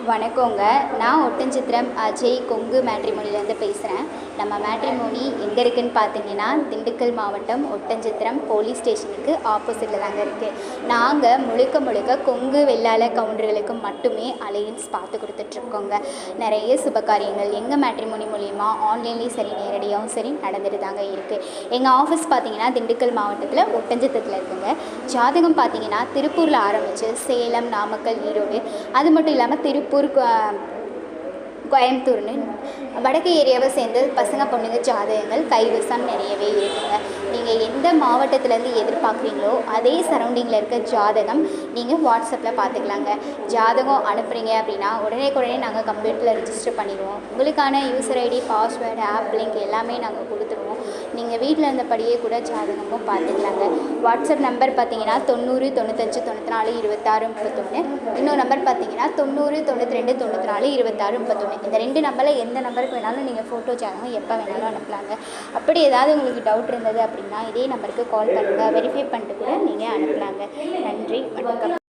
வணக்கங்க. நான் ஒட்டன்சத்திரம் அஜய் கொங்கு மேட்ரிமோனிலேருந்து பேசுகிறேன். நம்ம மேட்ரிமோனி எங்கே இருக்குதுன்னு பார்த்தீங்கன்னா, திண்டுக்கல் மாவட்டம் ஒட்டன்சத்திரம் போலீஸ் ஸ்டேஷனுக்கு ஆப்போசிட்டில் தாங்க இருக்குது. நாங்கள் முழுக்க கொங்கு வெள்ளாள கவுண்டர்களுக்கு மட்டுமே அலையன்ஸ் பார்த்து கொடுத்துட்ருக்கோங்க. நிறைய சுபகாரியங்கள் எங்கள் மேட்ரிமோனி மூலிமா ஆன்லைன்லேயும் சரி, நேரடியாகவும் சரி நடந்துட்டு தாங்க இருக்குது. எங்கள் ஆஃபீஸ் பார்த்தீங்கன்னா திண்டுக்கல் மாவட்டத்தில் ஒட்டன்சத்திரத்தில் இருக்குங்க. ஜாதகம் பார்த்தீங்கன்னா திருப்பூரில் ஆரம்பித்து சேலம், நாமக்கல், ஈரோடு, அது மட்டும் இல்லாமல் திருப்பூர், கோயம்புத்தூர்னு வடக்கு ஏரியாவை சேர்ந்து பசங்க பொண்ணுங்க ஜாதகங்கள் கைவசம் நிறையவே இருக்குங்க. நீங்கள் எந்த மாவட்டத்திலேருந்து எதிர்பார்க்குறீங்களோ அதே சரௌண்டிங்கில் இருக்க ஜாதகம் நீங்கள் வாட்ஸ்அப்பில் பார்த்துக்கலாங்க. ஜாதகம் அனுப்புகிறீங்க அப்படின்னா உடனே நாங்கள் கம்ப்யூட்டரில் ரிஜிஸ்டர் பண்ணிடுவோம். உங்களுக்கான user ID, password, app link எல்லாமே நாங்கள் கொடுத்துருவோம். நீங்கள் வீட்டில் இருந்தபடியே கூட ஜாதகமும் பார்த்துக்கலாங்க. வாட்ஸ்அப் நம்பர் பார்த்தீங்கன்னா 90 95 94 26 31. இன்னொரு நம்பர் பார்த்தீங்கன்னா 90 92 94 26 31. இந்த 2 நம்பரில் எந்த நம்பருக்கு வேணாலும் நீங்கள் ஃபோட்டோ ஜாதகம் எப்போ வேணாலும் அனுப்பலாங்க. அப்படி ஏதாவது உங்களுக்கு டவுட் இருந்தது அப்படின்னா இதே நம்பருக்கு கால் பண்ணுங்கள். வெரிஃபை பண்ணிட்டு கூட நீங்கள் அனுப்பலாங்க. நன்றி, வணக்கம்.